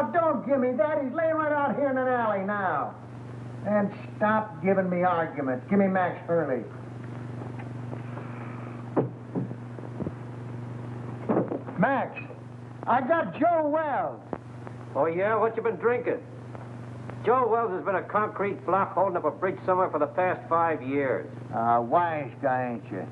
Oh, don't give me that. He's laying right out here in an alley now. And stop giving me arguments. Give me Max Hurley. Max, I got Joe Wells. Oh, yeah? What you been drinking? Joe Wells has been a concrete block holding up a bridge somewhere for the past 5 years. Wise guy, ain't you?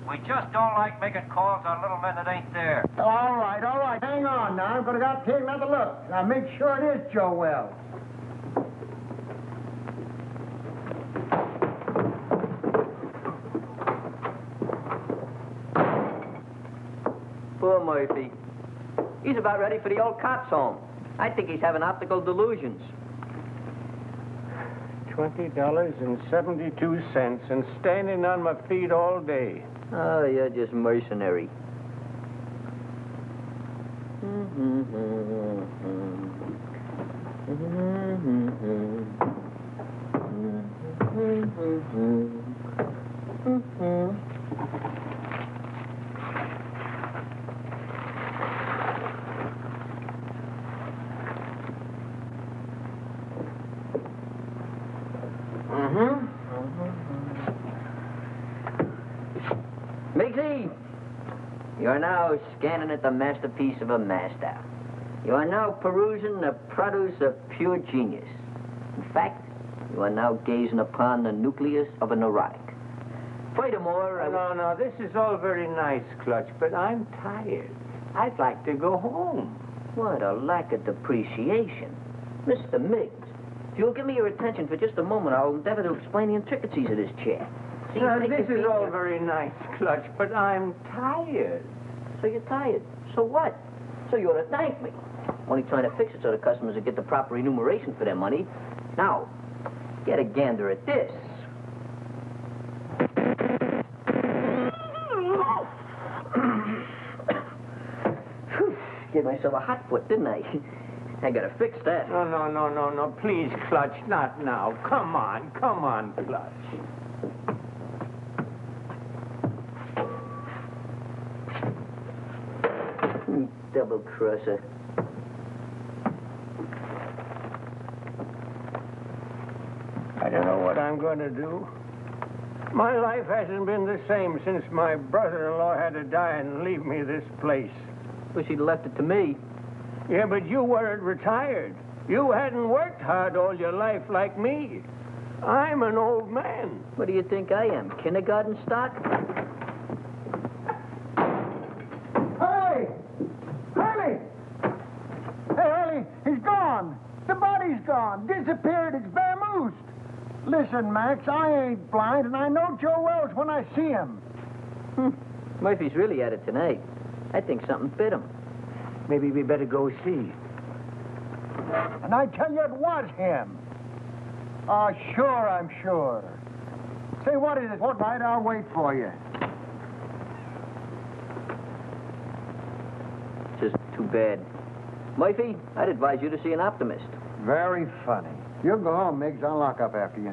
We just don't like making calls on little men that ain't there. All right. Hang on now. I'm going to take another look. Now, make sure it is Joe Wells. Poor Murphy. He's about ready for the old cops' home. I think he's having optical delusions. $20.72 and standing on my feet all day. Oh, you're just mercenary. Miggsy, you're now scanning at the masterpiece of a master. You are now perusing the produce of pure genius. In fact, you are now gazing upon the nucleus of a neurotic. Furthermore, No, this is all very nice, Clutch, but I'm tired. I'd like to go home. What a lack of depreciation. Mr. Miggs, if you'll give me your attention for just a moment, I'll endeavor to explain the intricacies of this chair. See, This is all very nice, Clutch, but I'm tired. So you're tired. So what? So you ought to thank me. I'm only trying to fix it so the customers will get the proper remuneration for their money. Now, get a gander at this. Gave myself a hot foot, didn't I? I gotta fix that. No, please, Clutch, not now. Come on, Clutch. Double crosser. I don't know what I'm going to do. My life hasn't been the same since my brother-in-law had to die and leave me this place. Wish he'd left it to me. Yeah, but you weren't retired. You hadn't worked hard all your life like me. I'm an old man. What do you think I am, kindergarten stock? Hurley, he's gone. The body's gone. Disappeared. It's vamoosed. Listen, Max, I ain't blind, and I know Joe Wells when I see him. Murphy's really at it tonight. I think something bit him. Maybe we better go see. And I tell you, it was him. Oh, sure, I'm sure. Say, what is it? What night? I'll wait for you. Just too bad. Murphy, I'd advise you to see an optimist. Very funny. You'll go home, Miggs. I'll lock up after you.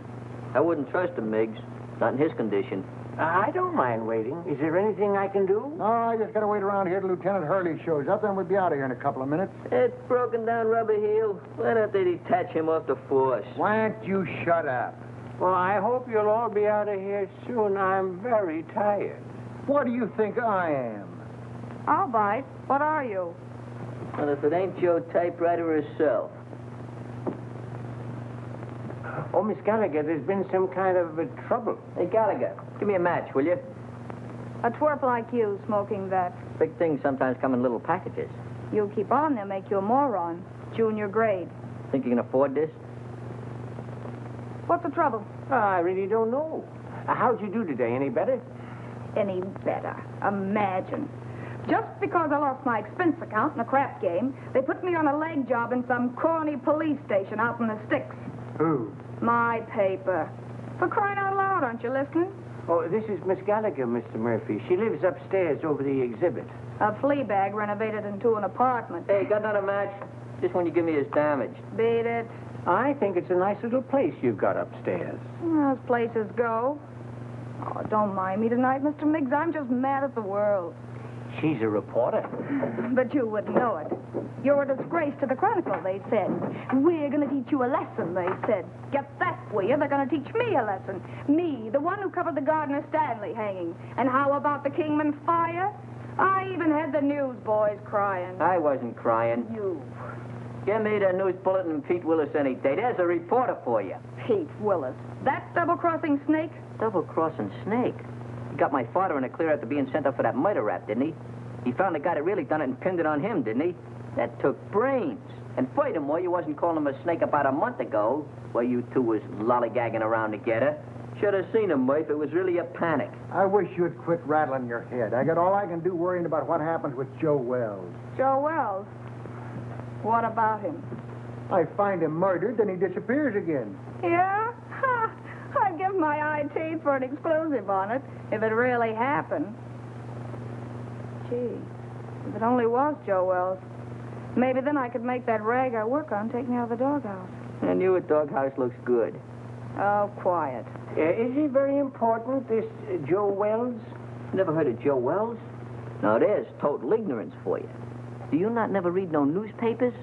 I wouldn't trust him, Miggs. Not in his condition. I don't mind waiting. Is there anything I can do? No, I just gotta wait around here till Lieutenant Hurley shows up, then we'll be out of here in a couple of minutes. That broken down rubber heel. Why don't they detach him off the force? Why don't you shut up? Well, I hope you'll all be out of here soon. I'm very tired. What do you think I am? All right. What are you? Well, if it ain't your typewriter herself. Oh, Miss Gallagher, there's been some kind of trouble. Hey, Gallagher, give me a match, will you? A twerp like you smoking that. Big things sometimes come in little packages. You keep on, they'll make you a moron. Junior grade. Think you can afford this? What's the trouble? I really don't know. How'd you do today? Any better? Any better. Imagine. Just because I lost my expense account in a crap game, they put me on a leg job in some corny police station out in the sticks. Who? My paper. For crying out loud, aren't you listening? Oh, this is Miss Gallagher, Mr. Murphy. She lives upstairs over the exhibit. A flea bag renovated into an apartment. Hey, got another match? Just when you give me is damaged. Beat it. I think it's a nice little place you've got upstairs. As places go. Oh, don't mind me tonight, Mr. Miggs. I'm just mad at the world. She's a reporter. But you wouldn't know it. You're a disgrace to the Chronicle, they said. We're going to teach you a lesson, they said. Get that, will you? They're going to teach me a lesson. Me, the one who covered the Gardner Stanley hanging. And how about the Kingman fire? I even had the newsboys crying. I wasn't crying. You. Give me the news bulletin and Pete Willis any day. There's a reporter for you. Pete Willis. That double-crossing snake? Double-crossing snake? He got my father in a clear after being sent up for that murder rap, didn't he? He found the guy that really done it and pinned it on him, didn't he? That took brains. And furthermore, you wasn't calling him a snake about a month ago, while you two was lollygagging around together. Should have seen him, Murph. It was really a panic. I wish you'd quit rattling your head. I got all I can do worrying about what happens with Joe Wells. Joe Wells? What about him? I find him murdered, then he disappears again. Yeah? Ha! I'd give my eye teeth for an exclusive on it, if it really happened. Gee, if it only was Joe Wells. Maybe then I could make that rag I work on take me out of the doghouse. And you at doghouse looks good. Oh, quiet. Is he very important, this Joe Wells? Never heard of Joe Wells? Now, there's total ignorance for you. Do you not never read no newspapers?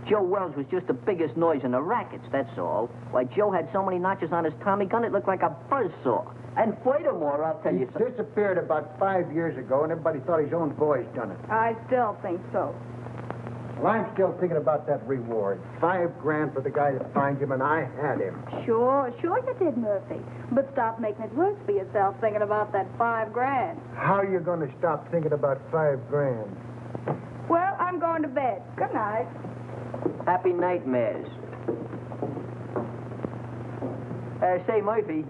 Joe Wells was just the biggest noise in the rackets, that's all. Why, Joe had so many notches on his Tommy gun, it looked like a buzzsaw. And furthermore, I'll tell He you something. disappeared about 5 years ago, and everybody thought his own boys done it. I still think so. Well, I'm still thinking about that reward. $5,000 for the guy that finds him, and I had him. Sure you did, Murphy. But stop making it worse for yourself thinking about that $5,000. How are you going to stop thinking about $5,000? Well, I'm going to bed. Good night. Happy nightmares. Say, Murphy.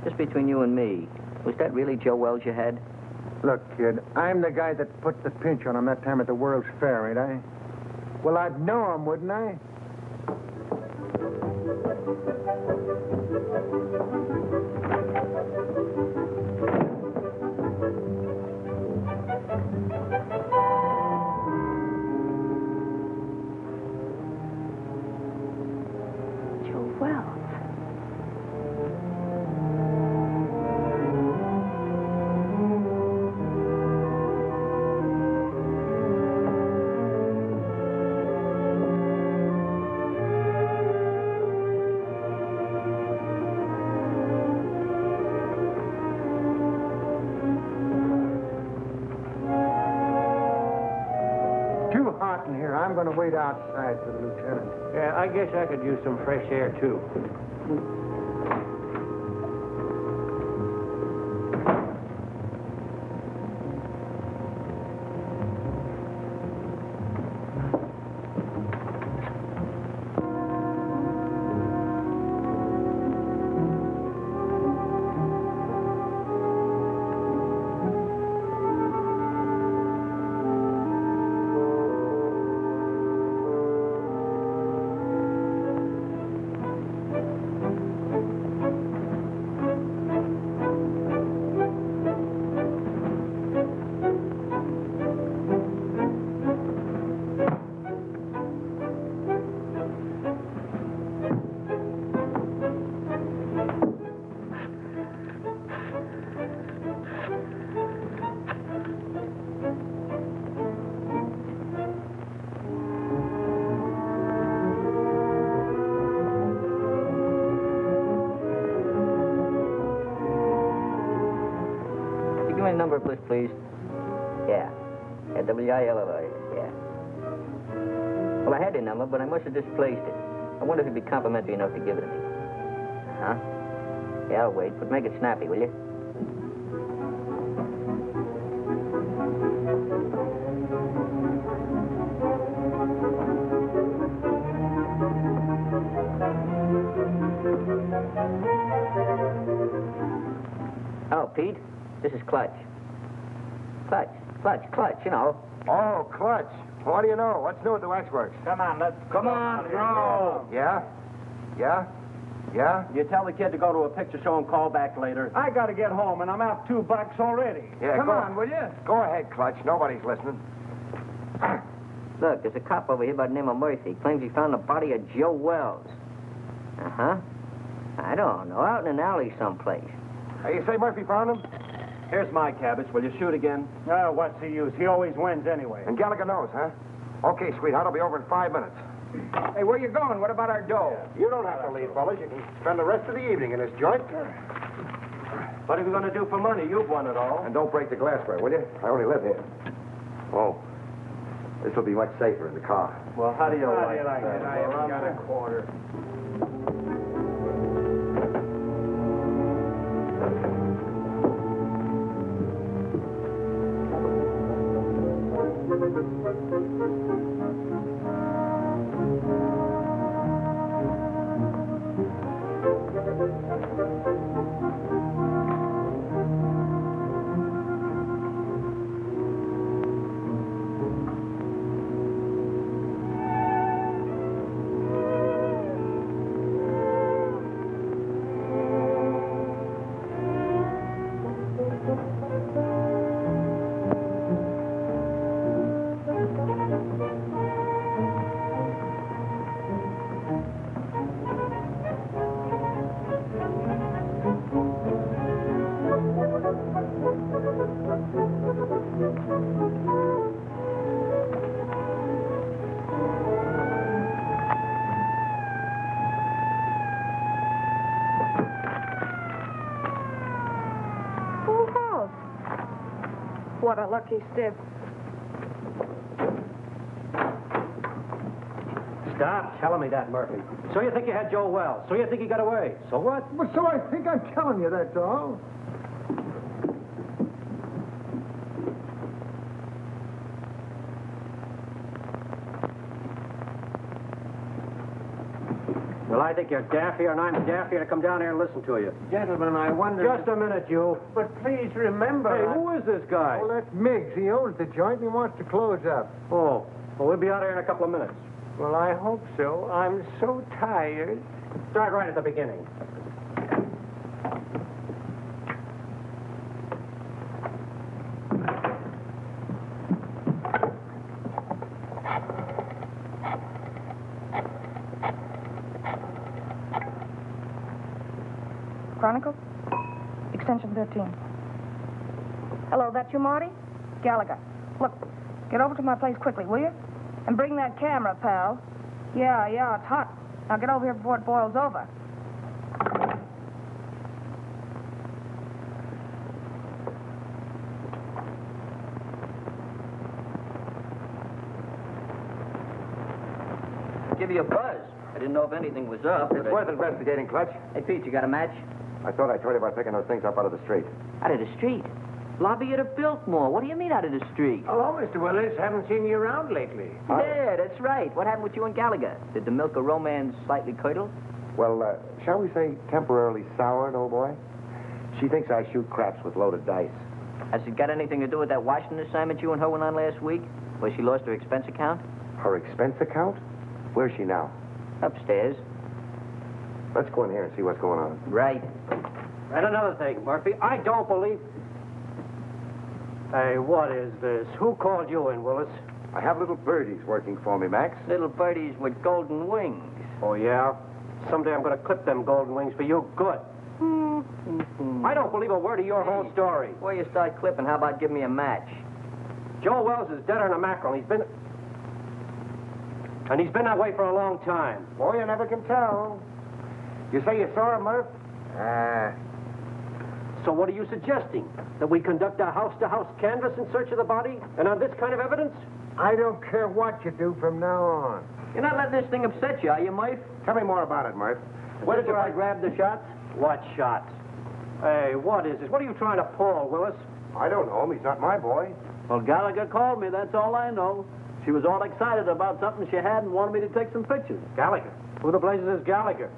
Just between you and me, was that really Joe Wells you had? Look, kid, I'm the guy that put the pinch on him that time at the World's Fair, ain't I? Well, I'd know him, wouldn't I? Joe Wells. Too hot in here. I'm going to wait outside for the lieutenant. Yeah, I guess I could use some fresh air, too. Give me a number, please. Yeah. WILLI, yeah. Well, I had your number, but I must have displaced it. I wonder if you'd be complimentary enough to give it to me. Uh-huh. Yeah, I'll wait, but make it snappy, will you? Oh, Pete, this is Clutch. Clutch, you know. Oh, Clutch. What do you know? What's new at the waxworks? Come on, throw. Yeah? Yeah? Yeah? You tell the kid to go to a picture show and call back later. I got to get home, and I'm out $2 already. Yeah, Come go on, will you? Go ahead, Clutch. Nobody's listening. Look, there's a cop over here by the name of Murphy. Claims he found the body of Joe Wells. Uh-huh. I don't know, out in an alley someplace. Hey, you say Murphy found him? Here's my cabbage. Will you shoot again? Oh, what's the use? He always wins anyway. And Gallagher knows, huh? Okay, sweetheart, I'll be over in 5 minutes. Hey, where you going? What about our dough? You don't have to leave, fellas. You can spend the rest of the evening in this joint. What are we going to do for money? You've won it all. And don't break the glassware, will you? I only live here. Oh, this will be much safer in the car. Well, how do you like it? I haven't got a quarter. What a lucky stiff. Stop telling me that, Murphy. So you think you had Joe Wells. So you think he got away. So what? Well, so I think I'm telling you, that's all. Well, I think you're daffier and I'm daffier to come down here and listen to you. Gentlemen, I wonder... Just a minute, you. But please remember... Hey, who is this guy? Well, that's Miggs. He owns the joint and he wants to close up. Oh, well, we'll be out here in a couple of minutes. Well, I hope so. I'm so tired. Start right at the beginning. Chronicle? Extension 13. Hello, that you, Marty? Gallagher. Look, get over to my place quickly, will you? And bring that camera, pal. Yeah, it's hot. Now get over here before it boils over. Give you a buzz. I didn't know if anything was up. It's worth investigating, Clutch. Hey, Pete, you got a match? I thought I told you about picking those things up out of the street. Out of the street? Lobby at a Biltmore. What do you mean out of the street? Hello, Mr. Willis. Haven't seen you around lately. Yeah, that's right. What happened with you and Gallagher? Did the milk of romance slightly curdle? Well, shall we say temporarily soured, old boy? She thinks I shoot craps with loaded dice. Has it got anything to do with that Washington assignment you and her went on last week? Where she lost her expense account? Her expense account? Where's she now? Upstairs. Let's go in here and see what's going on. Right. And another thing, Murphy, I don't believe... Hey, what is this? Who called you in, Willis? I have little birdies working for me, Max. Little birdies with golden wings. Oh, yeah? Someday I'm going to clip them golden wings for you good. I don't believe a word of your whole story. Before you start clipping, how about giving me a match? Joe Wells is deader than a mackerel. He's been that way for a long time. Boy, you never can tell. You say you saw him, Murph? So what are you suggesting? That we conduct a house-to-house canvass in search of the body? And on this kind of evidence? I don't care what you do from now on. You're not letting this thing upset you, are you, Murph? Tell me more about it, Murph. Where did I grab the shots? What shots? Hey, what is this? What are you trying to pull, Willis? I don't know him. He's not my boy. Well, Gallagher called me, that's all I know. She was all excited about something she had and wanted me to take some pictures. Gallagher? Who the blazes is Gallagher?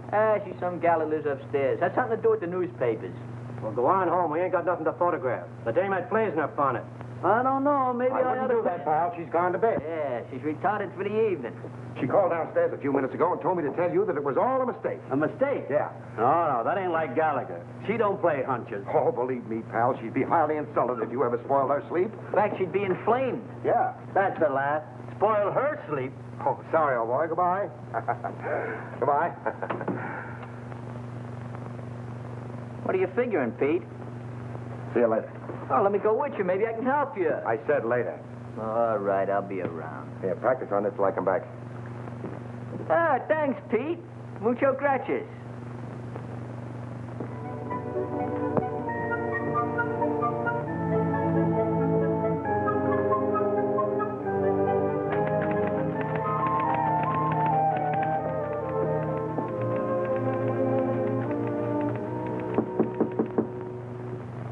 She's some gal who lives upstairs. Has something to do with the newspapers. Well, go on home. We ain't got nothing to photograph. The dame had flares in her bonnet. I don't know, maybe I ought wouldn't to... do that, pal. She's gone to bed. Yeah, she's retarded for the evening. She called downstairs a few minutes ago and told me to tell you that it was all a mistake. A mistake? Yeah. No, that ain't like Gallagher. She don't play hunches. Oh, believe me, pal, she'd be highly insulted if you ever spoiled her sleep. In fact, she'd be inflamed. Yeah. That's the last. Spoil her sleep. Oh, sorry, old boy. Goodbye. Goodbye. What are you figuring, Pete? See you later. Oh, let me go with you. Maybe I can help you. I said later. All right, I'll be around. Yeah, practice on this till I come back. Ah, thanks, Pete. Mucho gracias.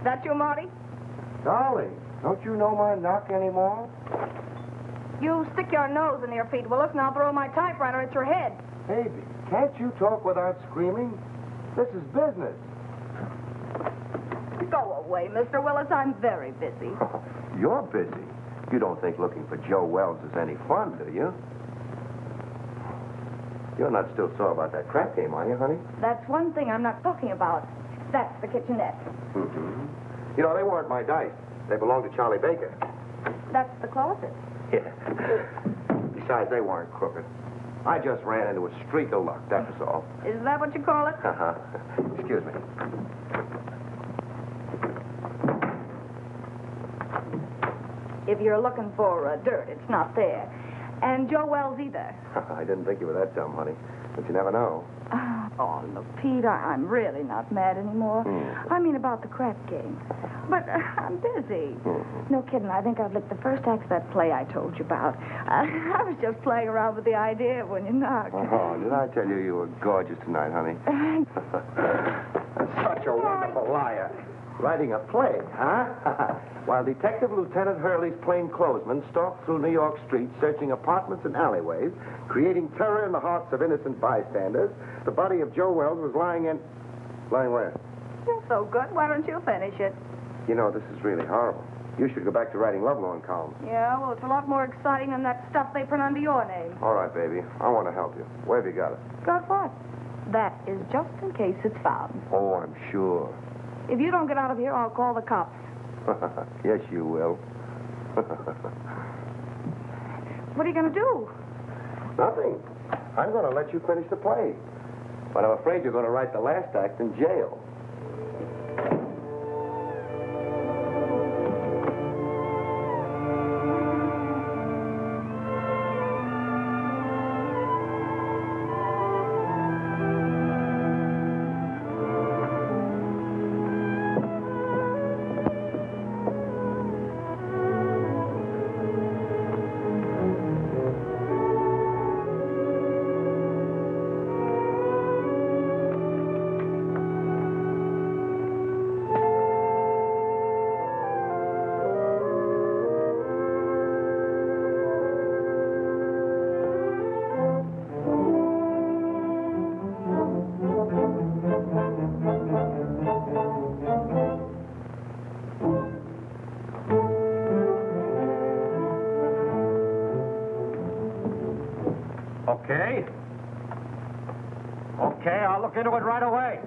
That you, Marty? Darling, don't you know my knock anymore? You stick your nose in your feet, Willis, and I'll throw my typewriter at your head. Baby, can't you talk without screaming? This is business. Go away, Mr. Willis. I'm very busy. You're busy. You don't think looking for Joe Wells is any fun, do you? You're not still sore about that crap game, are you, honey? That's one thing I'm not talking about. That's the kitchenette. Mm-hmm. You know, they weren't my dice. They belonged to Charlie Baker. That's the closet. Yeah. Besides, they weren't crooked. I just ran into a streak of luck, that was all. Is that what you call it? Uh-huh. Excuse me. If you're looking for dirt, it's not there. And Joe Wells either. I didn't think you were that dumb, honey. But you never know. Oh, look, Pete, I'm really not mad anymore. I mean about the crap game. But I'm busy. No kidding. I think I've licked the first act of that play I told you about. I was just playing around with the idea when you knocked. Oh, did I tell you you were gorgeous tonight, honey? Such a wonderful liar. Writing a play, huh? While Detective Lieutenant Hurley's plainclothesmen stalked through New York streets, searching apartments and alleyways, creating terror in the hearts of innocent bystanders, the body of Joe Wells was lying in... Lying where? You're so good. Why don't you finish it? You know, this is really horrible. You should go back to writing lovelorn columns. Yeah, well, it's a lot more exciting than that stuff they print under your name. All right, baby. I want to help you. Where have you got it? Got what? That is just in case it's found. Oh, I'm sure. If you don't get out of here, I'll call the cops. Yes, you will. What are you going to do? Nothing. I'm going to let you finish the play. But I'm afraid you're going to write the last act in jail. Okay, I'll look into it right away.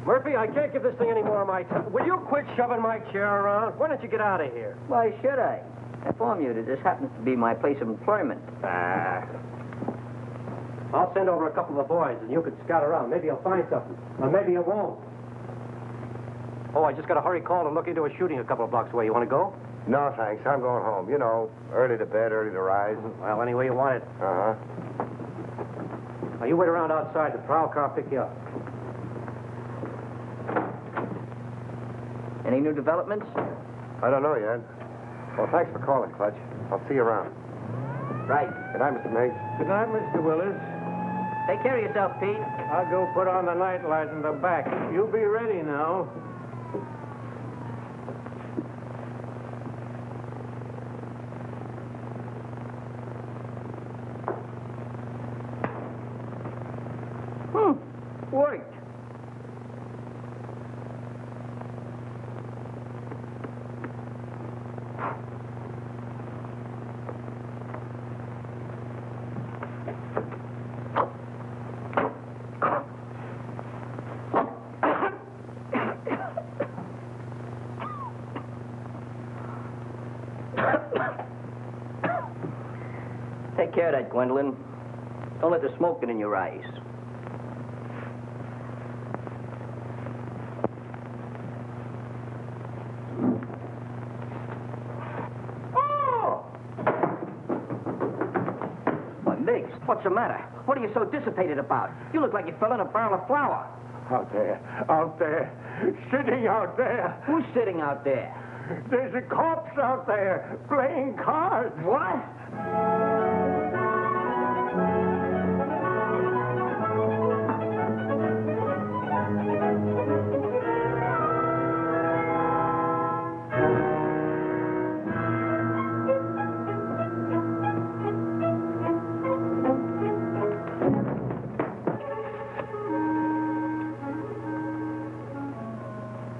Murphy, I can't give this thing any more of my time. Will you quit shoving my chair around? Why don't you get out of here? Why should I? I inform you that this happens to be my place of employment. I'll send over a couple of boys, and you can scout around. Maybe you'll find something. Or maybe you won't. Oh, I just got a hurry call to look into a shooting a couple of blocks away. You want to go? No, thanks. I'm going home. You know, early to bed, early to rise. Well, any way you want it. Uh-huh. Now, you wait around outside. The prowl car will pick you up. Any new developments? I don't know yet. Well, thanks for calling, Clutch. I'll see you around. Right. Good night, Mr. Meigs. Good night, Mr. Willis. Take care of yourself, Pete. I'll go put on the night light in the back. You be ready now. Worked. Take care of that, Gwendolyn. Don't let the smoke get in your eyes. What's the matter? What are you so dissipated about? You look like you fell in a barrel of flour. Out there, sitting out there. Who's sitting out there? There's a corpse out there playing cards. What?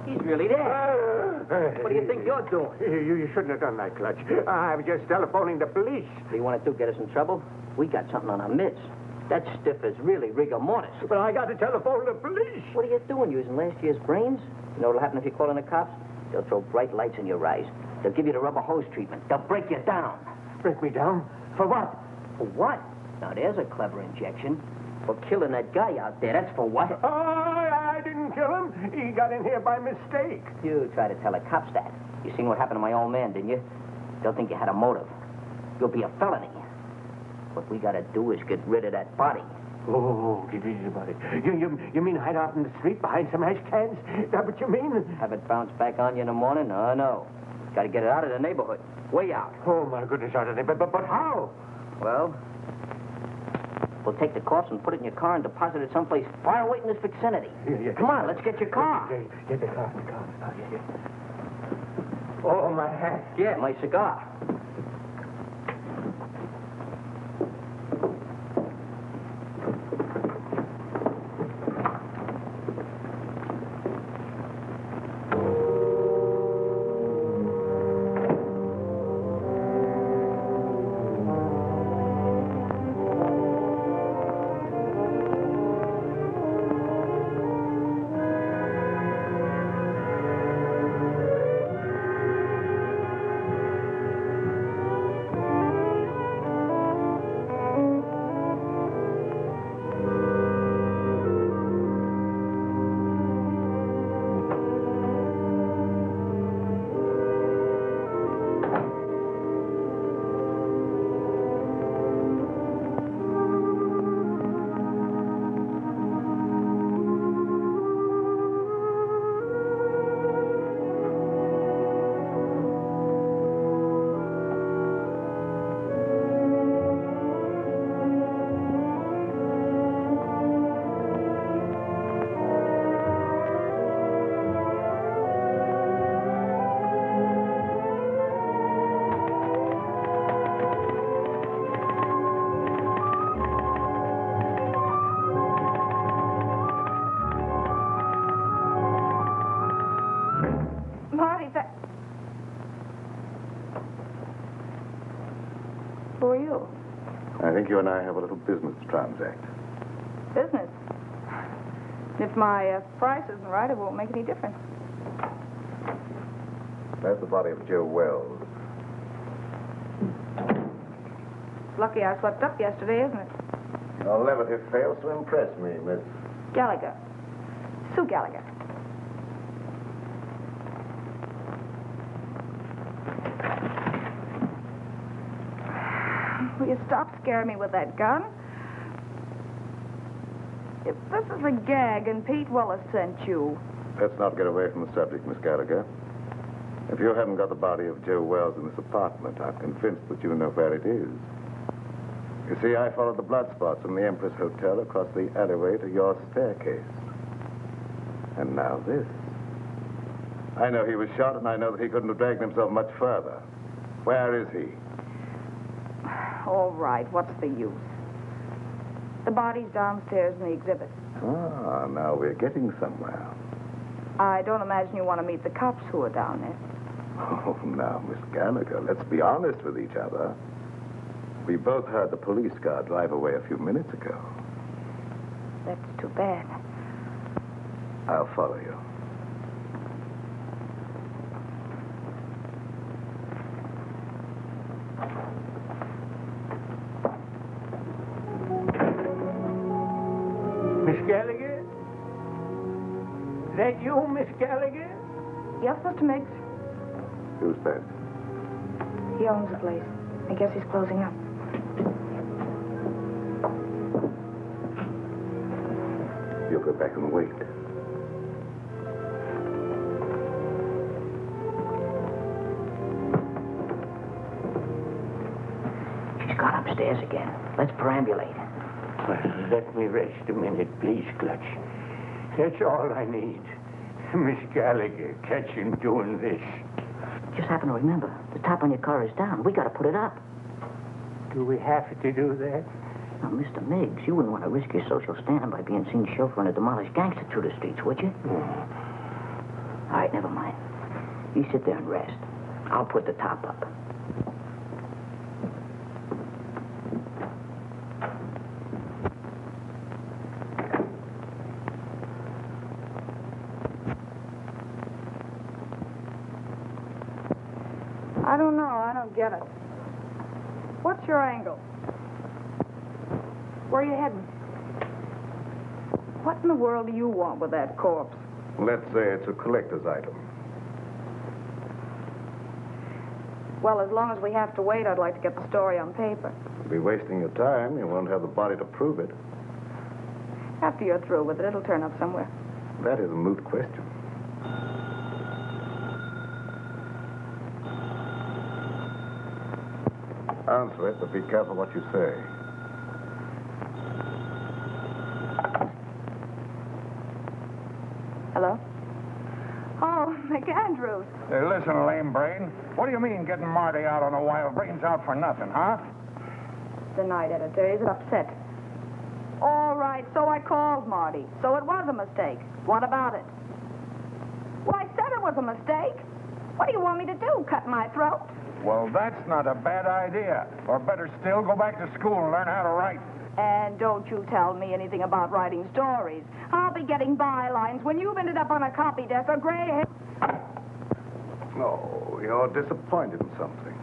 He's really there. What do you think you're doing? You shouldn't have done that, Clutch. I was just telephoning the police. What do you want to do, get us in trouble? We got something on our midst. That stiff is really rigor mortis. But I got to telephone the police. What are you doing, using last year's brains? You know what'll happen if you call in the cops? They'll throw bright lights in your eyes. They'll give you the rubber hose treatment. They'll break you down. Break me down? For what? For what? Now, there's a clever injection. For killing that guy out there, that's for what? Oh, I didn't kill him. He got in here by mistake. You try to tell the cops that. You seen what happened to my old man, didn't you? They'll think you had a motive. You'll be a felony. What we gotta do is get rid of that body. Oh, get easy about it. You mean hide out in the street behind some ash cans? Is that what you mean? Have it bounce back on you in the morning? Oh, no. Gotta get it out of the neighborhood. Way out. Oh, my goodness, out of there. But how? Well, we'll take the corpse and put it in your car and deposit it someplace far away in this vicinity. Yeah. Come on, let's get your car. Get the car. Yeah. Oh, my hat. Yeah, my cigar. Who are you? I think you and I have a little business to transact. Business. If my price isn't right, it won't make any difference. That's the body of Joe Wells. Lucky I slept up yesterday, isn't it? Your levity fails to impress me, Miss. Gallagher. Sue Gallagher. Will you stop scaring me with that gun? If this is a gag and Pete Willis sent you... Let's not get away from the subject, Miss Gallagher. If you haven't got the body of Joe Wells in this apartment, I'm convinced that you know where it is. You see, I followed the blood spots from the Empress Hotel across the alleyway to your staircase. And now this. I know he was shot, and I know that he couldn't have dragged himself much further. Where is he? All right, what's the use? The body's downstairs in the exhibit. Ah, now we're getting somewhere. I don't imagine you want to meet the cops who are down there. Oh, now, Miss Gallagher, let's be honest with each other. We both heard the police car drive away a few minutes ago. That's too bad. I'll follow you. Miss Gallagher? Is that you, Miss Gallagher? Yes, Mr. Miggs. Who's that? He owns the place. I guess he's closing up. back and wait. She's gone upstairs again. Let's perambulate. Well, let me rest a minute, please, Clutch. That's all I need. Miss Gallagher, catch him doing this. Just happen to remember, the top on your car is down. We got to put it up. Do we have to do that? Now, Mr. Miggs, you wouldn't want to risk your social standing by being seen chauffeuring a demolished gangster through the streets, would you? All right, never mind. You sit there and rest. I'll put the top up. I don't know. I don't get it. What's your angle? Where are you heading? What in the world do you want with that corpse? Let's say it's a collector's item. Well, as long as we have to wait, I'd like to get the story on paper. You'll be wasting your time. You won't have the body to prove it. After you're through with it, it'll turn up somewhere. That is a moot question. Answer it, but be careful what you say. Hello? Oh, McAndrews. Hey, listen, lame brain. What do you mean getting Marty out on a wild brains out for nothing, huh? The night editor. Is it upset? All right, so I called Marty. So it was a mistake. What about it? Well, I said it was a mistake. What do you want me to do, cut my throat? Well, that's not a bad idea. Or better still, go back to school and learn how to write. And don't you tell me anything about writing stories. I'll be getting bylines when you've ended up on a copy desk or gray hair. Oh, you're disappointed in something.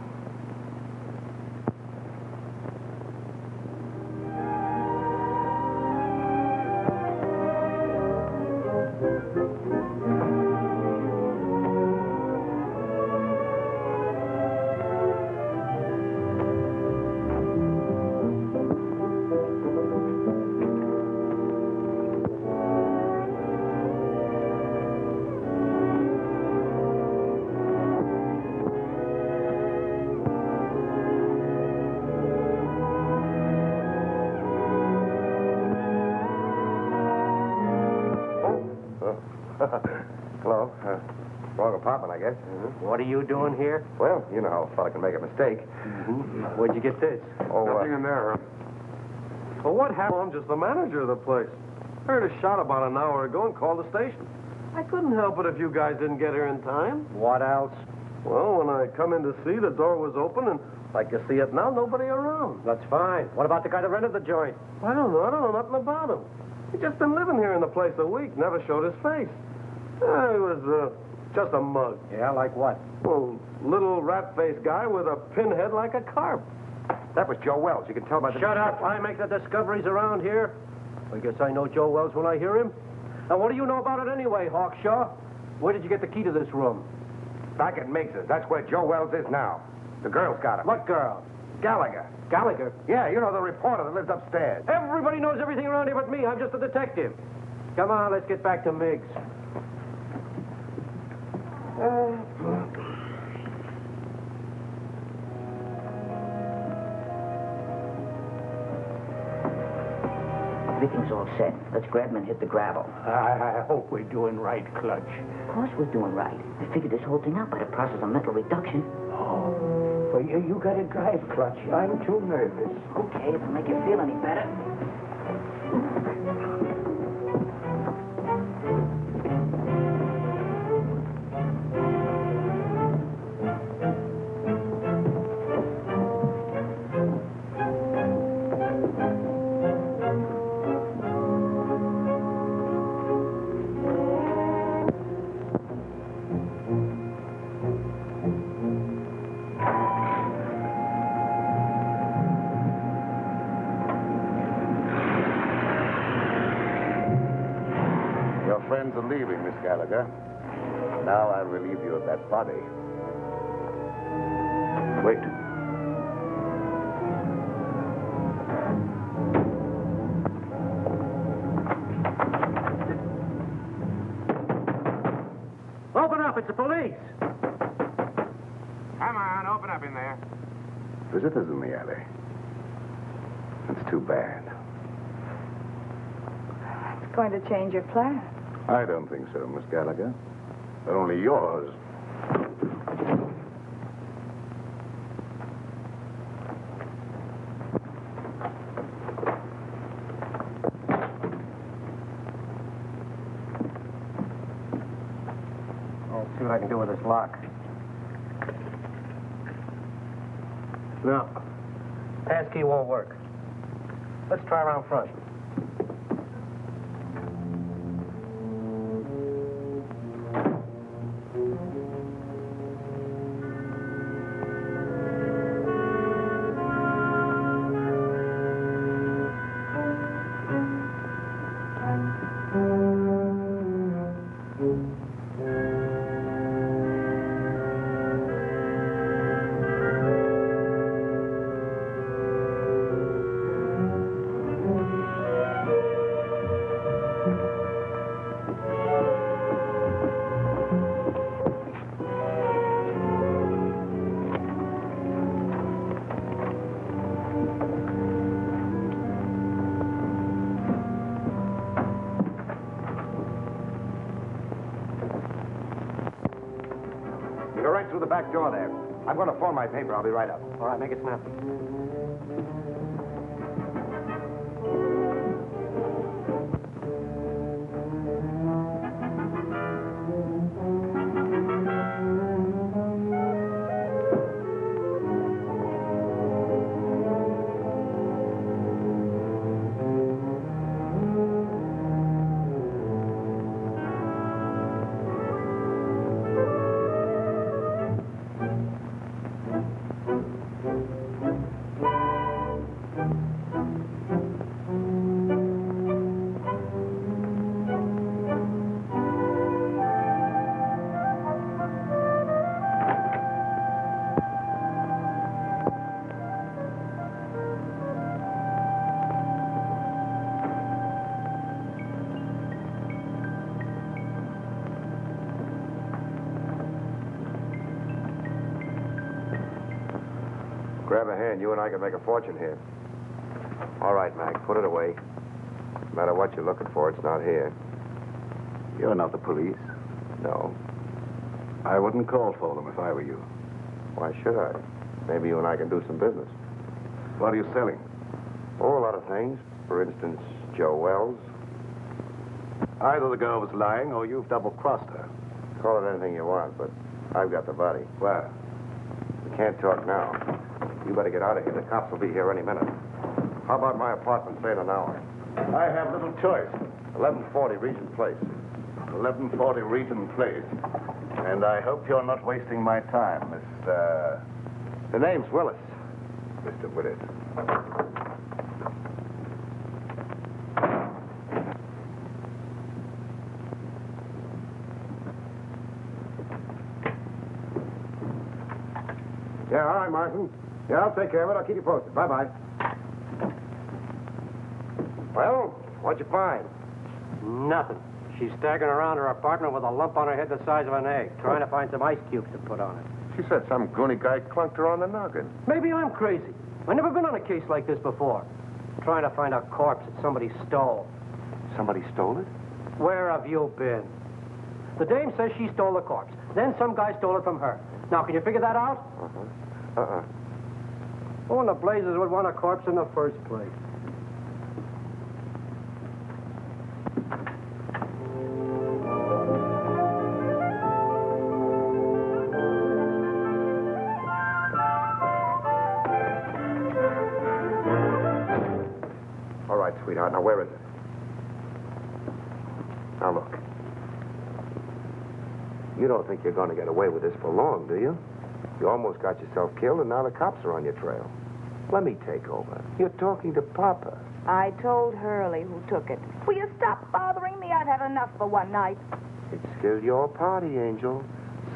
Hello. Wrong apartment, I guess. What are you doing here? Well, you know how a fella can make a mistake. Where'd you get this? Oh, Nothing in there, huh? Well, what happened? I'm just the manager of the place. Heard a shot about an hour ago and called the station. I couldn't help it if you guys didn't get here in time. What else? Well, when I come in to see, the door was open, and like you see it now, nobody around. That's fine. What about the guy that rented the joint? I don't know nothing about him. He's just been living here in the place a week, never showed his face. He was just a mug. Yeah, like what? Well, little rat-faced guy with a pinhead like a carp. that was Joe Wells. You can tell by the... Shut up. I make the discoveries around here. I guess I know Joe Wells when I hear him. Now, what do you know about it anyway, Hawkshaw? Where did you get the key to this room? Back at Miggs's. That's where Joe Wells is now. The girl's got him. What girl? Gallagher. Gallagher? Yeah, you know, the reporter that lives upstairs. Everybody knows everything around here but me. I'm just a detective. Come on, let's get back to Miggs. Everything's all set. Let's grab him and hit the gravel. I hope we're doing right, Clutch. Of course we're doing right. I figured this whole thing out by the process of mental reduction. Oh, well, you gotta drive, Clutch. I'm too nervous. Okay, if it'll make you feel any better. Your friends are leaving, Miss Gallagher. Now I'll relieve you of that body. Wait. it's the police. Come on, open up in there. Visitors in the alley. That's too bad. It's going to change your plan. I don't think so, Miss Gallagher. But only yours. I'll see what I can do with this lock. No. Passkey won't work. Let's try around front. Go right through the back door there. I'm going to phone my paper. I'll be right up. All right, make it snappy. Grab a hand. You and I can make a fortune here. All right, Mac. Put it away. No matter what you're looking for, it's not here. You're not the police? No. I wouldn't call for them if I were you. Why should I? Maybe you and I can do some business. What are you selling? Oh, a lot of things. For instance, Joe Wells. Either the girl was lying or you've double-crossed her. Call it anything you want, but I've got the body. Where? We can't talk now. You better get out of here. The cops will be here any minute. How about my apartment, say in an hour? I have little choice. 1140 Regent Place. 1140 Regent Place. And I hope you're not wasting my time, Mr... The name's Willis. Mr. Willis. Yeah, all right, Martin. Yeah, I'll take care of it. I'll keep you posted. Bye-bye. Well, what'd you find? Nothing. She's staggering around her apartment with a lump on her head the size of an egg, trying to find some ice cubes to put on it. She said some goony guy clunked her on the noggin. Maybe I'm crazy. I've never been on a case like this before. Trying to find a corpse that somebody stole. Somebody stole it? Where have you been? The dame says she stole the corpse. Then some guy stole it from her. Now, can you figure that out? Who in the blazes would want a corpse in the first place? All right, sweetheart. Now, where is it? Now, look. You don't think you're going to get away with this for long, do you? You almost got yourself killed, and now the cops are on your trail. Let me take over. You're talking to Papa. I told Hurley who took it. Will you stop bothering me? I've had enough for one night. It's still your party, Angel.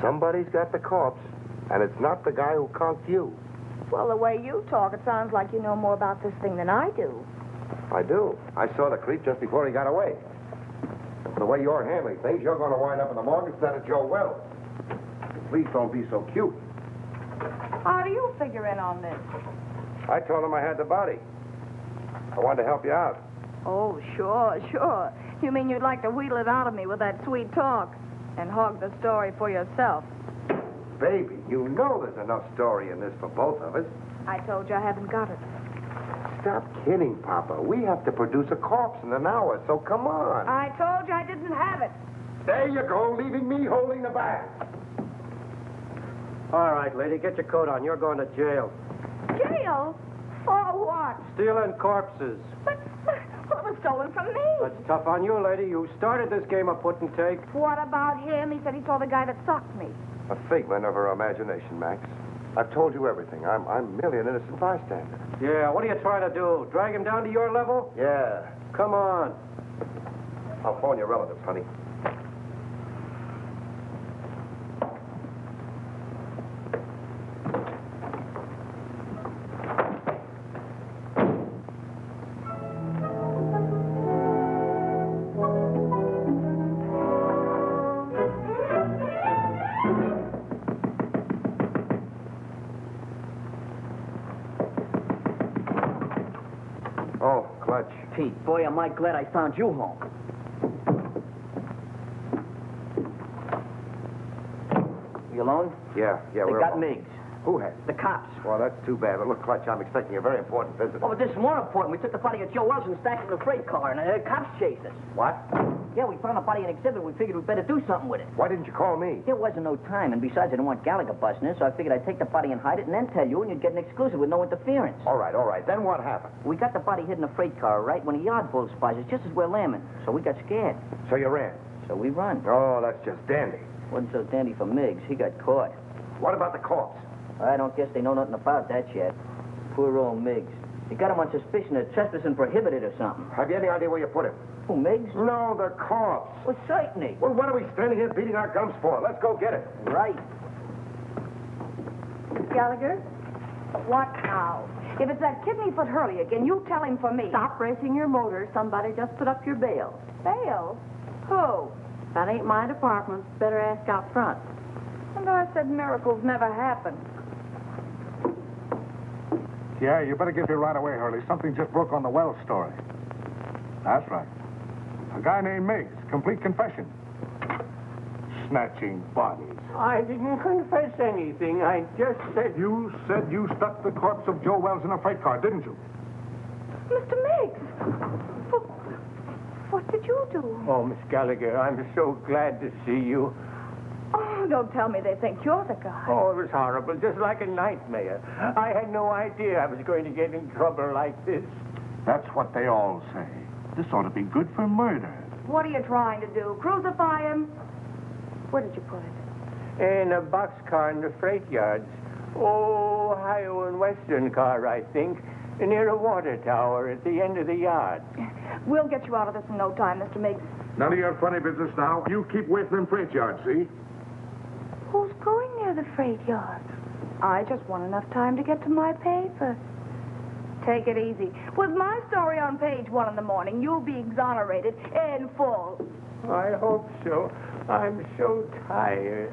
Somebody's got the corpse, and it's not the guy who conked you. Well, the way you talk, it sounds like you know more about this thing than I do. I do. I saw the creep just before he got away. The way you're handling things, you're going to wind up in the morgue instead of Joe Wells. Please don't be so cute. How do you figure in on this? I told him I had the body. I wanted to help you out. Oh, sure, sure. You mean you'd like to wheedle it out of me with that sweet talk and hog the story for yourself? Baby, you know there's enough story in this for both of us. I told you I haven't got it. Stop kidding, Papa. We have to produce a corpse in an hour, so come on. I told you I didn't have it. There you go, leaving me holding the bag. All right, lady, get your coat on. You're going to jail. Jail? For what? Stealing corpses. But what was stolen from me? That's tough on you, lady. You started this game of put and take. What about him? He said he saw the guy that socked me. A figment of her imagination, Max. I've told you everything. I'm merely an innocent bystander. Yeah, what are you trying to do? Drag him down to your level? Yeah. Come on. I'll phone your relatives, honey. Oh, Clutch. Pete, boy, am I glad I found you home. You alone? Yeah, They we're got alone. Miggs. Who has? The cops. Well, that's too bad. But look, Clutch, I'm expecting a very important visitor. Oh, but this is more important. We took the body of Joe Wells and stacked it in a freight car, and the cops chased us. What? Yeah, we found a body in exhibit. We figured we'd better do something with it. Why didn't you call me? There wasn't no time, and besides, I didn't want Gallagher busting in, so I figured I'd take the body and hide it and then tell you, and you'd get an exclusive with no interference. All right. Then what happened? We got the body hid in a freight car, right, when a yard bull spies us just as we're lambing. So we got scared. So you ran? So we run. Oh, that's just dandy. Wasn't so dandy for Miggs. He got caught. What about the corpse? I don't guess they know nothing about that yet. Poor old Miggs. They got him on suspicion of trespassing prohibited or something. Have you any idea where you put him? Who, Miggs? No, the corpse. Well, certainly. Well, what are we standing here beating our gums for? Let's go get it. Right. Gallagher? What now? If it's that kidney-foot Hurley again, you tell him for me. Stop racing your motor. Somebody just put up your bail. Bail? Who? That ain't my department. Better ask out front. And I said miracles never happen. Yeah, you better get here right away, Hurley. Something just broke on the Wells story. That's right. A guy named Miggs. Complete confession. Snatching bodies. I didn't confess anything. I just said... You said you stuck the corpse of Joe Wells in a freight car, didn't you? Mr. Miggs! What did you do? Oh, Miss Gallagher, I'm so glad to see you. Oh, don't tell me they think you're the guy. Oh, it was horrible, just like a nightmare. I had no idea I was going to get in trouble like this. That's what they all say. This ought to be good for murder. What are you trying to do? Crucify him? Where did you put it? In a boxcar in the freight yards. Oh, Ohio and Western car, I think. Near a water tower at the end of the yard. We'll get you out of this in no time, Mr. Miggs. None of your funny business now. You keep away from them freight yards, see? Who's going near the freight yard? I just want enough time to get to my paper. Take it easy. With my story on page 1 in the morning, you'll be exonerated in full. I hope so. I'm so tired.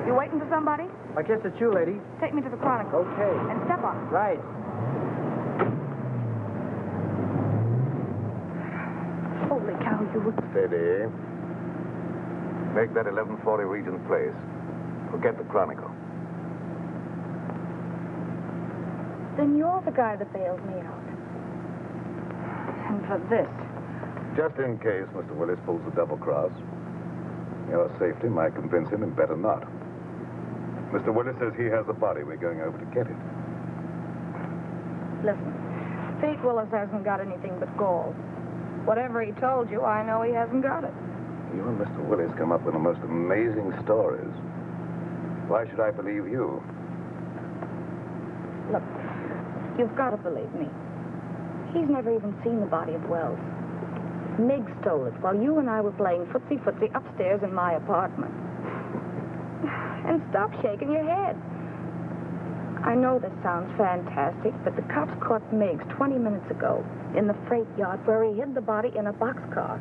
You waiting for somebody? I guess it's you, lady. Take me to the Chronicle. Okay. And step on. Right. Holy cow, you... Steady. Make that 1140 Regent Place. Forget the Chronicle. Then you're the guy that bailed me out. And for this. Just in case Mr. Willis pulls a double cross, your safety might convince him and better not. Mr. Willis says he has the body. We're going over to get it. Listen, Pete Willis hasn't got anything but gall. Whatever he told you, I know he hasn't got it. You and Mr. Willis come up with the most amazing stories. Why should I believe you? Look, you've got to believe me. He's never even seen the body of Wells. Miggs stole it while you and I were playing footsie-footsie upstairs in my apartment. And stop shaking your head. I know this sounds fantastic, but the cops caught Meigs 20 minutes ago in the freight yard where he hid the body in a boxcar.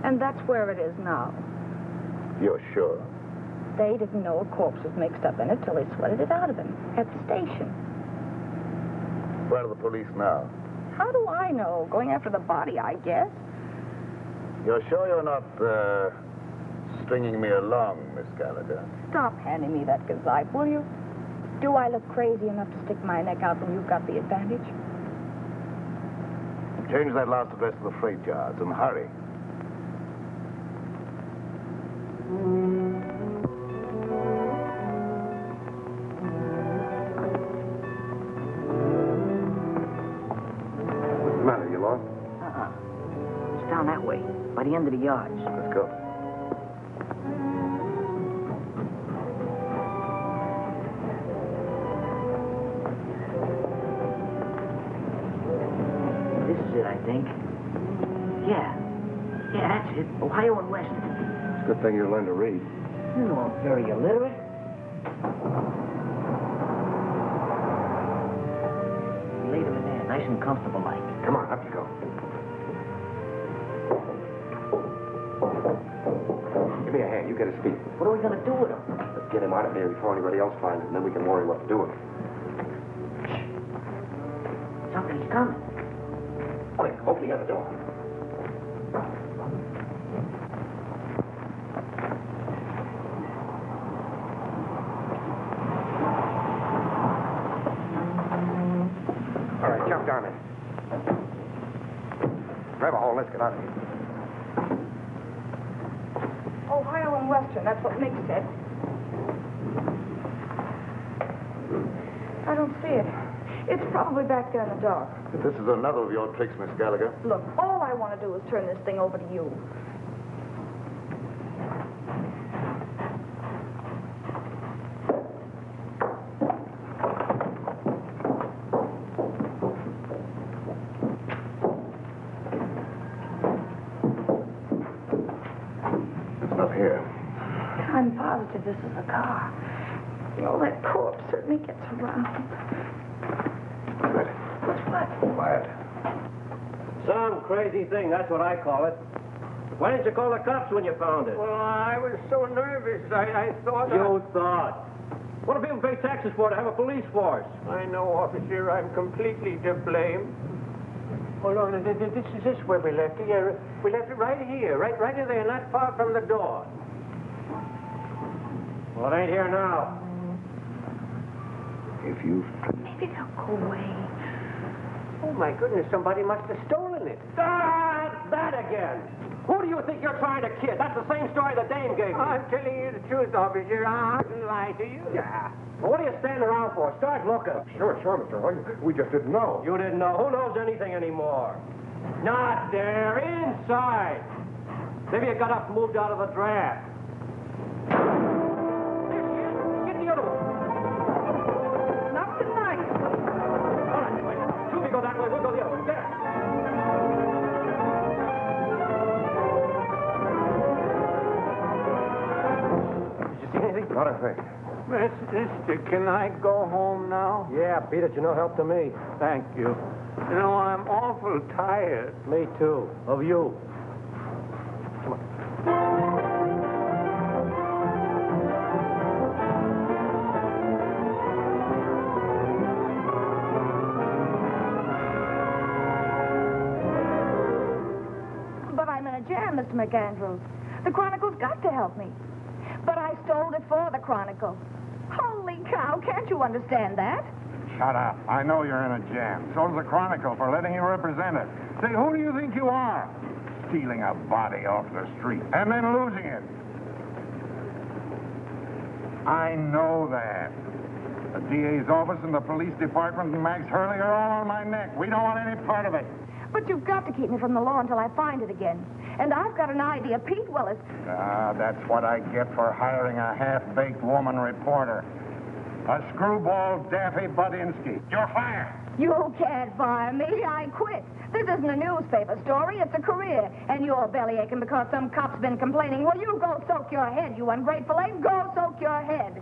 And that's where it is now. You're sure? They didn't know a corpse was mixed up in it till they sweated it out of him at the station. Where are the police now? How do I know? Going after the body, I guess. You're sure you're not, stringing me along, Miss Gallagher? Stop handing me that gazipe, will you? Do I look crazy enough to stick my neck out when you've got the advantage? Change that last address to the freight yards and hurry. What's the matter? You lost? It's down that way, by the end of the yards. Let's go. This is it, I think. Yeah, that's it. Ohio and West. It's a good thing you learned to read. You know I'm very illiterate. We laid him in there, nice and comfortable like. Come on, up you go. Give me a hand. You get his feet. What are we going to do with him? Let's get him out of here before anybody else finds it, and then we can worry what to do with him. Something's coming. Quick, open the other door. All right, jump down in. Grab a hole. Let's get out of here. Ohio and Western, that's what Mick said. I don't see it. It's probably back there in the dark. If this is another of your tricks, Miss Gallagher. Look, all I want to do is turn this thing over to you. It's not here. I'm positive this is a car. You know, that corpse certainly gets around. Ready. What's what? Quiet. Some crazy thing, that's what I call it. Why didn't you call the cops when you found it? Well, I was so nervous. I thought... You thought. What do people pay taxes for to have a police force? I know, officer. I'm completely to blame. Hold on. This is where we left it. Yeah, we left it right here. Right in there, not far from the door. Well, it ain't here now. If you've... Maybe they'll go away. Oh, my goodness. Somebody must have stolen it. Ah, that again. Who do you think you're trying to kid? That's the same story the dame gave me. I'm telling you the truth, officer. I didn't lie to you. Yeah. Well, what are you standing around for? Start looking. Sure, Mr. Hoy. We just didn't know. You didn't know. Who knows anything anymore? Not there. Inside. Maybe you got up and moved out of the draft. Get the other one. Not tonight. All right, wait. Two of you go that way. We'll go the other way. There. Did you see anything? Not a thing. Mister, can I go home now? Yeah, beat it. You're no help to me. Thank you. You know, I'm awful tired. Me too. Of you. But I'm in a jam, Mr. McAndrews. The Chronicle's got to help me. But I stole it for the Chronicle. Holy cow, can't you understand that? Shut up. I know you're in a jam. So's the Chronicle for letting you represent it. Say, who do you think you are? Stealing a body off the street and then losing it. I know that. The DA's office and the police department and Max Hurley are all on my neck. We don't want any part of it. But you've got to keep me from the law until I find it again. And I've got an idea. Pete Willis... Ah, that's what I get for hiring a half-baked woman reporter. A screwball Daffy Budinsky. You're fired. You can't fire me. I quit. This isn't a newspaper story. It's a career. And you're bellyaching because some cop's been complaining. Well, you go soak your head, you ungrateful ape. Go soak your head.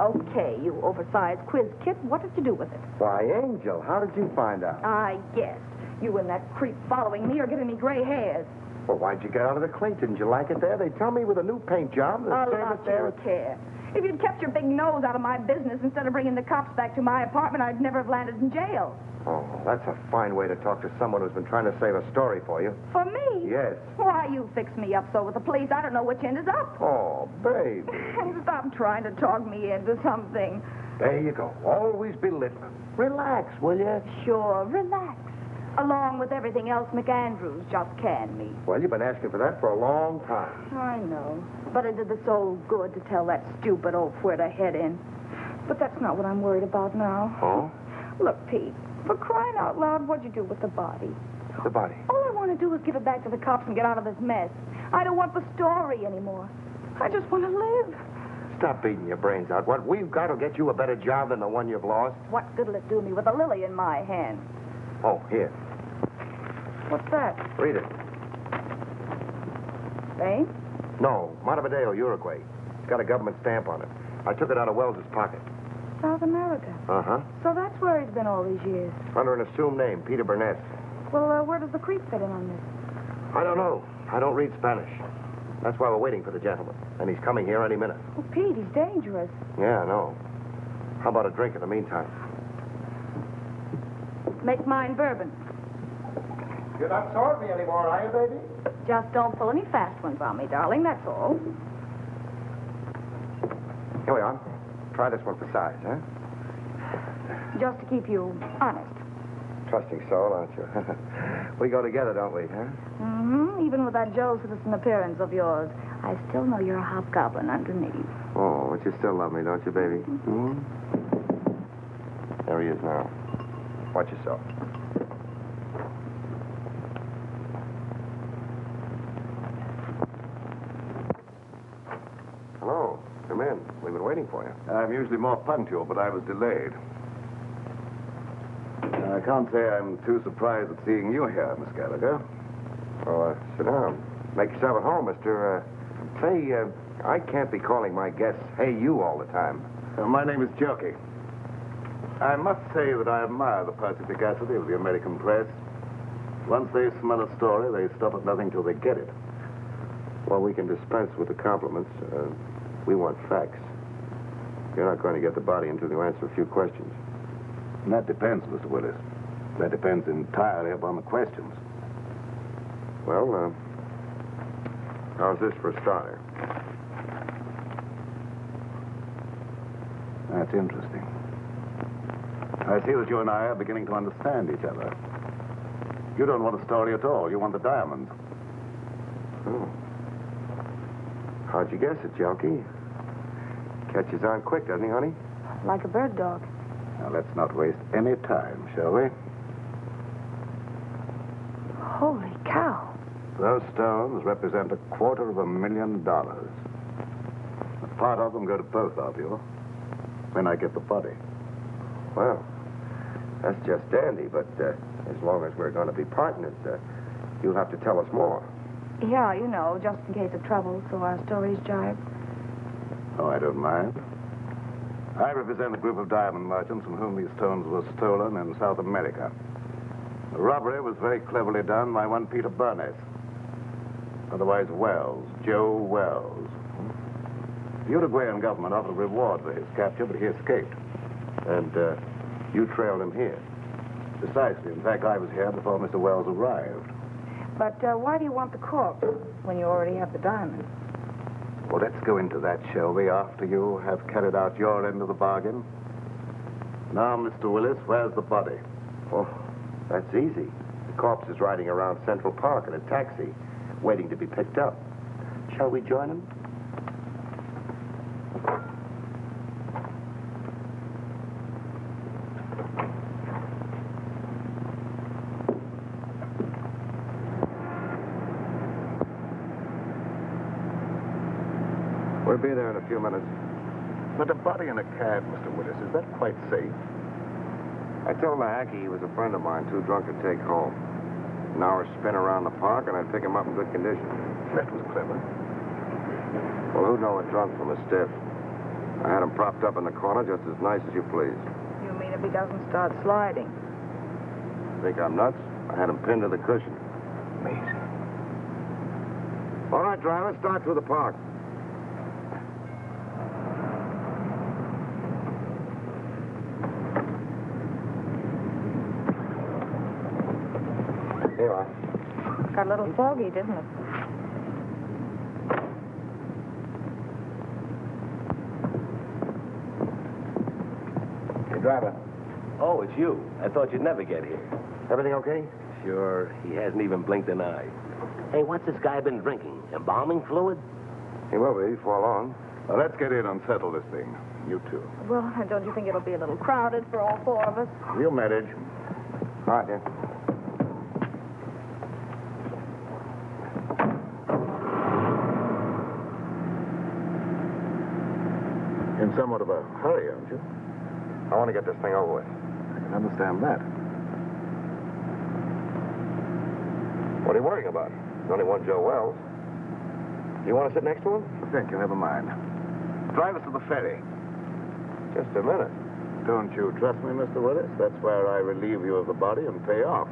Okay, you oversized quiz kit. What did you do with it? Why, Angel, how did you find out? I guessed. You and that creep following me are giving me gray hairs. Well, why'd you get out of the clink? Didn't you like it there? They tell me with a new paint job, the A service lot there... you care. If you'd kept your big nose out of my business instead of bringing the cops back to my apartment, I'd never have landed in jail. Oh, that's a fine way to talk to someone who's been trying to save a story for you. For me? Yes. Why, you fix me up so with the police, I don't know which end is up. Oh, baby. Stop trying to talk me into something. There you go. Always belittling. Relax, will you? Sure, relax. Along with everything else McAndrews just canned me. Well, you've been asking for that for a long time. I know. But it did the soul good to tell that stupid oaf where to head in. But that's not what I'm worried about now. Oh? Look, Pete, for crying out loud, what'd you do with the body? The body? All I want to do is give it back to the cops and get out of this mess. I don't want the story anymore. I just want to live. Stop beating your brains out. What we've got will get you a better job than the one you've lost. What good'll it do me with a lily in my hand? Oh, here. What's that? Read it. Spain? No, Montevideo, Uruguay. It's got a government stamp on it. I took it out of Wells's pocket. South America. Uh-huh. So that's where he's been all these years. Under an assumed name, Peter Burness. Well, where does the creep fit in on this? I don't know. I don't read Spanish. That's why we're waiting for the gentleman. And he's coming here any minute. Oh, Pete, he's dangerous. Yeah, I know. How about a drink in the meantime? Make mine bourbon. You're not sorting me anymore, are you, baby? Just don't pull any fast ones on me, darling, that's all. Here we are. Try this one for size, huh? Just to keep you honest. Trusting soul, aren't you? We go together, don't we, huh? Mm-hmm. Even with that Joe citizen appearance of yours, I still know you're a hobgoblin underneath. Oh, but you still love me, don't you, baby? Mm-hmm. There he is now. Watch yourself. Hello. Come in. We've been waiting for you. I'm usually more punctual, but I was delayed. I can't say I'm too surprised at seeing you here, Miss Gallagher. Well, sit down. Make yourself at home, mister. Say, I can't be calling my guests, hey, you all the time. My name is Jockey. I must say that I admire the perspicacity of the American press. Once they smell a story, they stop at nothing till they get it. Well, we can dispense with the compliments. We want facts. You're not going to get the body until you answer a few questions. And that depends, Mr. Willis. That depends entirely upon the questions. Well, how's this for a starter? That's interesting. I see that you and I are beginning to understand each other. You don't want a story at all. You want the diamond. Oh. How'd you guess it, Jockey? Catches on quick, doesn't he, honey? Like a bird dog. Now, let's not waste any time, shall we? Holy cow. Those stones represent $250,000. A part of them go to both of you when I get the body. Well, that's just dandy, but as long as we're going to be partners, you'll have to tell us more. Yeah, you know, just in case of trouble, so our stories jive. Oh, I don't mind. I represent a group of diamond merchants from whom these stones were stolen in South America. The robbery was very cleverly done by one Peter Burness, otherwise Wells, Joe Wells. The Uruguayan government offered a reward for his capture, but he escaped. And you trailed him here? Precisely. In fact, I was here before Mr. Wells arrived. But why do you want the corpse when you already have the diamond? Well, let's go into that, shall we, after you have carried out your end of the bargain? Now, Mr. Willis, where's the body? Oh, that's easy. The corpse is riding around Central Park in a taxi, waiting to be picked up. Shall we join him? We'll be there in a few minutes. But a body in a cab, Mr. Willis, is that quite safe? I told the hacky he was a friend of mine, too drunk to take home. An hour spin around the park, and I'd pick him up in good condition. That was clever. Well, who'd know a drunk from a stiff? I had him propped up in the corner just as nice as you please. You mean if he doesn't start sliding? Think I'm nuts? I had him pinned to the cushion. Amazing. All right, driver, start through the park. Here you are. Got a little foggy, didn't it? Hey, driver. Oh, it's you. I thought you'd never get here. Everything okay? Sure. He hasn't even blinked an eye. Hey, what's this guy been drinking? Embalming fluid? He will be before long. Well, let's get in and settle this thing. You two. Well, don't you think it'll be a little crowded for all four of us? We'll manage. All right, then. In somewhat of a hurry, aren't you? I want to get this thing over with. I can understand that. What are you worrying about? There's only one Joe Wells. You want to sit next to him? Thank you, never mind. Drive us to the ferry. Just a minute. Don't you trust me, Mr. Willis? That's where I relieve you of the body and pay off.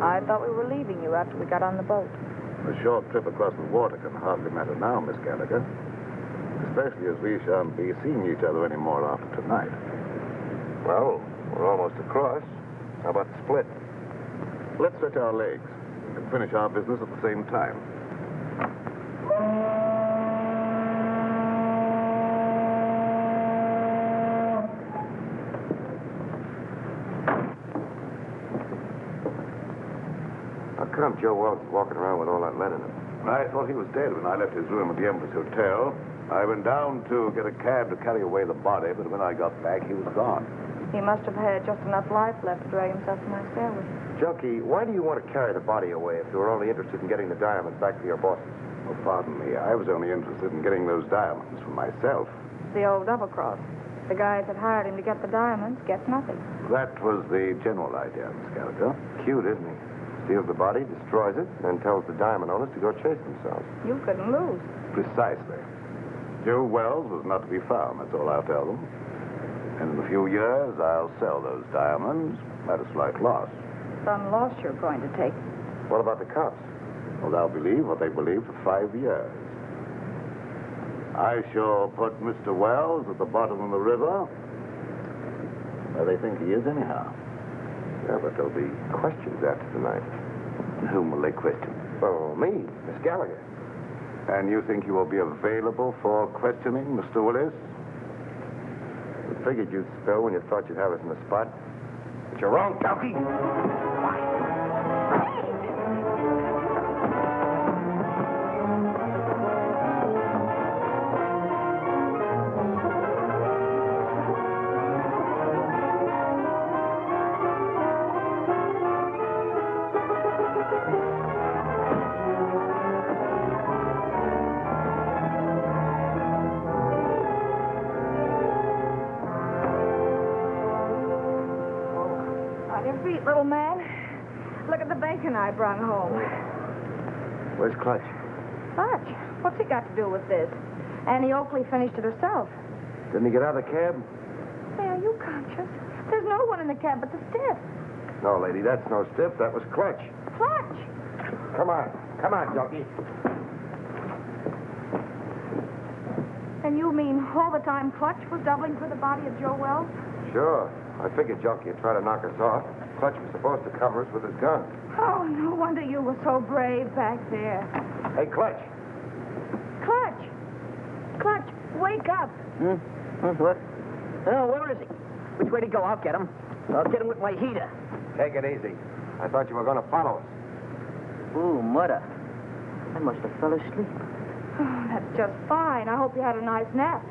I thought we were leaving you after we got on the boat. A short trip across the water can hardly matter now, Miss Gallagher. Especially as we shan't be seeing each other anymore after tonight. Well, we're almost across. How about the split? Let's stretch our legs and finish our business at the same time. How come Joe Wells is walking around with all that lead in him? I thought he was dead when I left his room at the Empress Hotel. I went down to get a cab to carry away the body, but when I got back, he was gone. He must have had just enough life left to drag himself to my stairway. Junkie, why do you want to carry the body away if you were only interested in getting the diamonds back to your bosses? Oh, pardon me. I was only interested in getting those diamonds for myself. The old double-cross. The guys that hired him to get the diamonds get nothing. That was the general idea, Miss Gallagher. Cute, isn't he? Steals the body, destroys it, and tells the diamond owners to go chase themselves. You couldn't lose. Precisely. Joe Wells was not to be found, that's all I'll tell them. And in a few years, I'll sell those diamonds at a slight loss. Some loss you're going to take. What about the cops? Well, they'll believe what they believe for 5 years. I shall put Mr. Wells at the bottom of the river, where they think he is anyhow. Yeah, but there'll be questions after tonight. And whom will they question? Oh, me, Miss Gallagher. And you think you will be available for questioning, Mr. Willis? I figured you'd spill when you thought you'd have us in the spot. But you're wrong, Junkie. Little man, look at the bacon I brought home. Where's Clutch? Clutch? What's he got to do with this? Annie Oakley finished it herself. Didn't he get out of the cab? Hey, are you conscious? There's no one in the cab but the stiff. No, lady, that's no stiff. That was Clutch. Clutch? Come on. Come on, Junkie. And you mean all the time Clutch was doubling for the body of Joe Wells? Sure. I figured Junkie would try to knock us off. Clutch was supposed to cover us with his gun. Oh, no wonder you were so brave back there. Hey, Clutch. Clutch! Clutch, wake up. What? Oh, where is he? Which way to go? I'll get him. I'll get him with my heater. Take it easy. I thought you were going to follow us. Ooh, mother. I must have fell asleep. Oh, that's just fine. I hope you had a nice nap.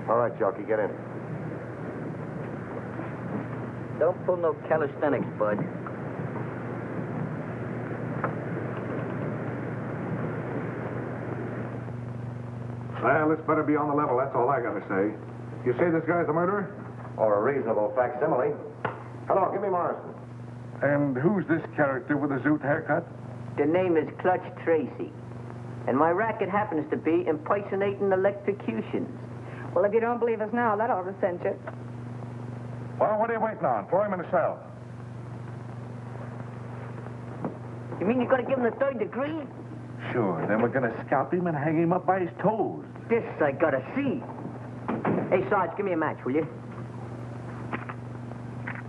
All right, Junkie, get in. Don't pull no calisthenics, bud. Well, this better be on the level, that's all I gotta say. You say this guy's the murderer? Or a reasonable facsimile. Hello, give me Morrison. And who's this character with the zoot haircut? The name is Clutch Tracy. And my racket happens to be impersonating electrocutions. Well, if you don't believe us now, that ought to cinch it. Well, what are you waiting on? Throw him in the cell. You mean you're going to give him the 3rd degree? Sure, then we're gonna scalp him and hang him up by his toes. This I gotta see. Hey, Sarge, give me a match, will you?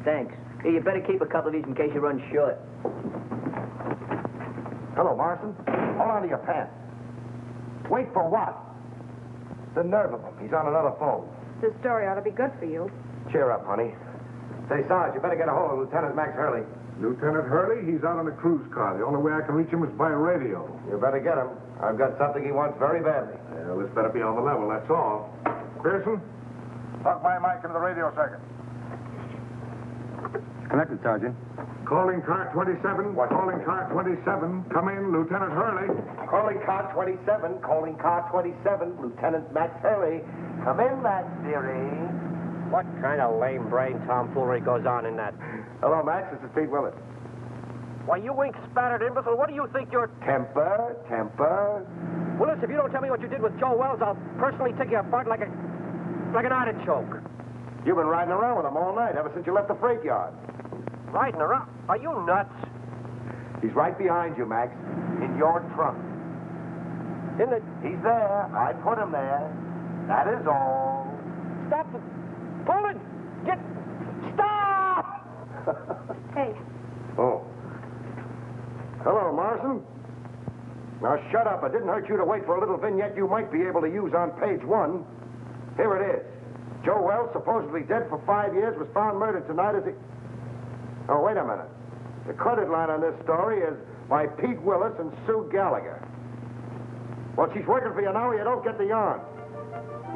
Thanks. Hey, you better keep a couple of these in case you run short. Hello, Morrison. Hold on to your pants. Wait for what? The nerve of him. He's on another phone. This story ought to be good for you. Cheer up, honey. Say, Sarge, you better get a hold of Lieutenant Max Hurley. Lieutenant Hurley, he's out on a cruise car. The only way I can reach him is by radio. You better get him. I've got something he wants very badly. Well, this better be on the level, that's all. Pearson, plug my mic into the radio circuit. Connected, Sergeant. Calling car 27. What? Calling car 27. Come in, Lieutenant Hurley. Calling car 27. Calling car 27. Lieutenant Max Hurley. Come in, Max, dearie. What kind of lame brain tomfoolery goes on in that? Hello, Max. This is Pete Willett. Why, you ink-spattered imbecile, what do you think you're... Temper. Willis, if you don't tell me what you did with Joe Wells, I'll personally take you apart like an artichoke. You've been riding around with him all night, ever since you left the freight yard. Riding around? Are you nuts? He's right behind you, Max. In your trunk. In the... He's there. I put him there. That is all. Stop the... Pull it! Get... Stop! Hey. Oh. Hello, Morrison. Now, shut up. It didn't hurt you to wait for a little vignette you might be able to use on page 1. Here it is. Joe Wells, supposedly dead for 5 years, was found murdered tonight as he... Oh, wait a minute. The credit line on this story is by Pete Willis and Sue Gallagher. Well, she's working for you now, or you don't get the yarn.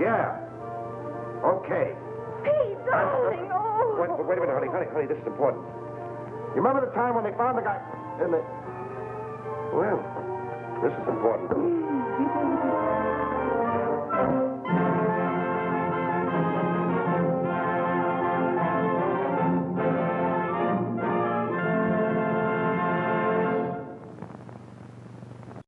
Yeah. Okay. Pete, darling, oh. Wait a minute, honey, this is important. You remember the time when they found the guy in the... Well, this is important.